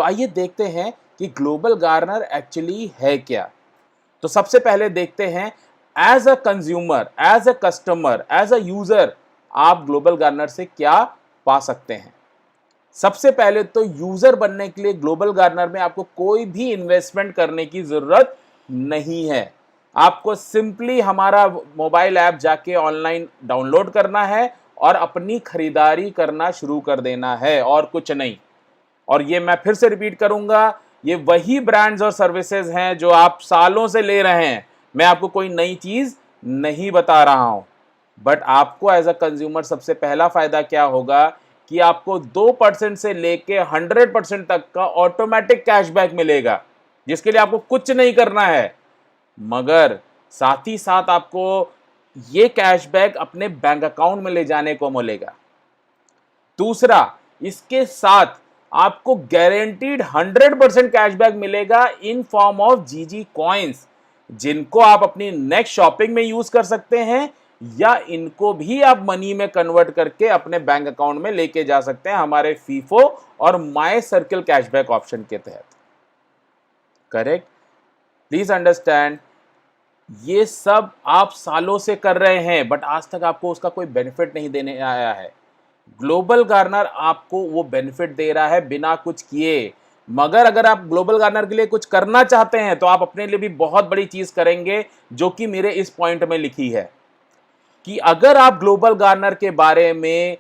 आइए देखते हैं कि ग्लोबल गार्नर एक्चुअली है क्या। तो सबसे पहले देखते हैं, as a consumer, as a customer, as a user आप ग्लोबल गार्नर से क्या पा सकते हैं। सबसे पहले तो यूजर बनने के लिए ग्लोबल गार्नर में आपको कोई भी इन्वेस्टमेंट करने की जरूरत नहीं है। आपको सिंपली हमारा मोबाइल ऐप जाके ऑनलाइन डाउनलोड करना है और अपनी खरीदारी करना शुरू कर देना है, और कुछ नहीं। और ये मैं फिर से रिपीट करूंगा, ये वही ब्रांड्स और सर्विसेज हैं जो आप सालों से ले रहे हैं। मैं आपको कोई नई चीज नहीं बता रहा हूं। बट आपको एज अ कंज्यूमर सबसे पहला फायदा क्या होगा कि आपको 2% से लेके 100% तक का ऑटोमेटिक कैशबैक मिलेगा, जिसके लिए आपको कुछ नहीं करना है। मगर साथ ही साथ आपको ये कैशबैक अपने बैंक अकाउंट में ले जाने को मिलेगा। दूसरा, इसके साथ आपको गारंटीड 100% कैशबैक मिलेगा इन फॉर्म ऑफ जीजी कॉइंस, जिनको आप अपनी नेक्स्ट शॉपिंग में यूज कर सकते हैं, या इनको भी आप मनी में कन्वर्ट करके अपने बैंक अकाउंट में लेके जा सकते हैं हमारे फीफो और माई सर्किल कैशबैक ऑप्शन के तहत। करेक्ट? प्लीज अंडरस्टैंड, ये सब आप सालों से कर रहे हैं बट आज तक आपको उसका कोई बेनिफिट नहीं देने आया है। ग्लोबल गार्नर आपको वो बेनिफिट दे रहा है बिना कुछ किए। मगर अगर आप ग्लोबल गार्नर के लिए कुछ करना चाहते हैं तो आप अपने लिए भी बहुत बड़ी चीज करेंगे, जो कि मेरे इस पॉइंट में लिखी है कि अगर आप ग्लोबल गार्नर के बारे में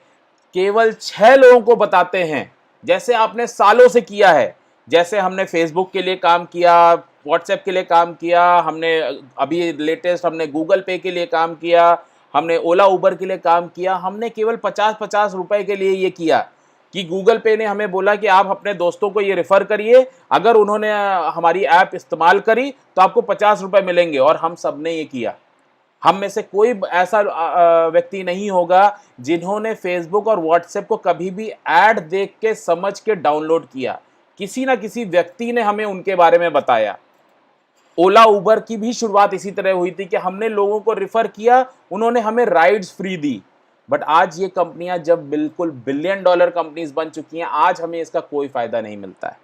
केवल 6 लोगों को बताते हैं, जैसे आपने सालों से किया है, जैसे हमने फेसबुक के लिए काम किया, व्हाट्सएप के लिए काम किया, हमने अभी लेटेस्ट हमने गूगल पे के लिए काम किया, हमने ओला उबर के लिए काम किया, हमने केवल 50-50 रुपए के लिए ये किया कि गूगल पे ने हमें बोला कि आप अपने दोस्तों को ये रेफर करिए, अगर उन्होंने हमारी ऐप इस्तेमाल करी तो आपको 50 रुपए मिलेंगे, और हम सब ने ये किया। हम में से कोई ऐसा व्यक्ति नहीं होगा जिन्होंने फेसबुक और व्हाट्सएप को कभी भी ऐड देख के समझ के डाउनलोड किया। किसी ना किसी व्यक्ति ने हमें उनके बारे में बताया। ओला उबर की भी शुरुआत इसी तरह हुई थी कि हमने लोगों को रिफर किया, उन्होंने हमें राइड्स फ्री दी। बट आज ये कंपनियां जब बिल्कुल बिलियन डॉलर कंपनीज बन चुकी हैं, आज हमें इसका कोई फायदा नहीं मिलता है।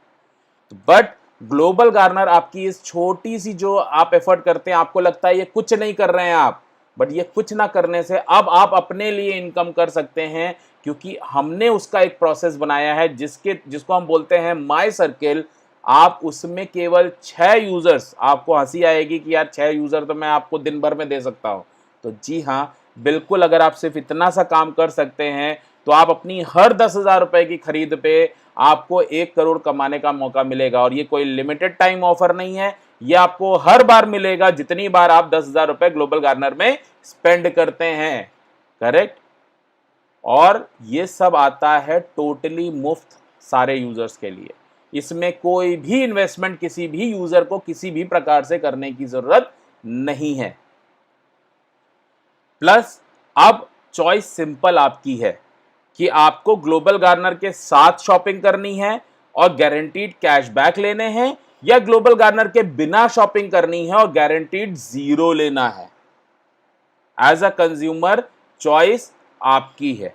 बट ग्लोबल गार्नर आपकी इस छोटी सी जो आप एफर्ट करते हैं, आपको लगता है ये कुछ नहीं कर रहे हैं आप, बट ये कुछ ना करने से अब आप अपने लिए इनकम कर सकते हैं, क्योंकि हमने उसका एक प्रोसेस बनाया है जिसको हम बोलते हैं माई सर्किल। आप उसमें केवल 6 यूजर्स, आपको हंसी आएगी कि यार 6 यूजर तो मैं आपको दिन भर में दे सकता हूं। तो जी हाँ, बिल्कुल, अगर आप सिर्फ इतना सा काम कर सकते हैं तो आप अपनी हर 10,000 रुपए की खरीद पे आपको 1 करोड़ कमाने का मौका मिलेगा। और ये कोई लिमिटेड टाइम ऑफर नहीं है, ये आपको हर बार मिलेगा जितनी बार आप 10,000 रुपए ग्लोबल गार्नर में स्पेंड करते हैं। करेक्ट? और ये सब आता है टोटली मुफ्त सारे यूजर्स के लिए। इसमें कोई भी इन्वेस्टमेंट किसी भी यूजर को किसी भी प्रकार से करने की जरूरत नहीं है। प्लस अब चॉइस सिंपल आपकी है कि आपको ग्लोबल गार्नर के साथ शॉपिंग करनी है और गारंटीड कैशबैक लेने हैं, या ग्लोबल गार्नर के बिना शॉपिंग करनी है और गारंटीड 0 लेना है। एज अ कंज्यूमर चॉइस आपकी है।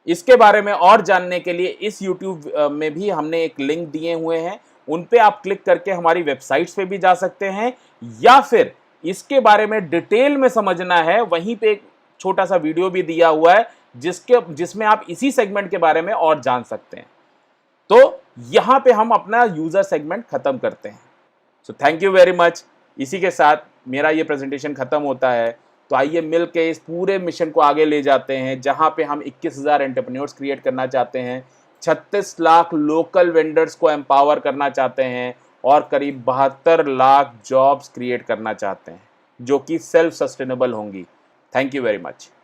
इसके बारे में और जानने के लिए इस YouTube में भी हमने एक लिंक दिए हुए हैं, उन पे आप क्लिक करके हमारी वेबसाइट्स पे भी जा सकते हैं, या फिर इसके बारे में डिटेल में समझना है, वहीं पे एक छोटा सा वीडियो भी दिया हुआ है जिसमें आप इसी सेगमेंट के बारे में और जान सकते हैं। तो यहां पे हम अपना यूजर सेगमेंट खत्म करते हैं। So thank you very much. इसी के साथ मेरा ये प्रेजेंटेशन खत्म होता है। तो आइए मिल के इस पूरे मिशन को आगे ले जाते हैं, जहां पे हम 21,000 एंटरप्रेन्योर्स क्रिएट करना चाहते हैं, 36 लाख लोकल वेंडर्स को एम्पावर करना चाहते हैं, और करीब 72 लाख जॉब्स क्रिएट करना चाहते हैं, जो कि सेल्फ सस्टेनेबल होंगी। Thank you very much.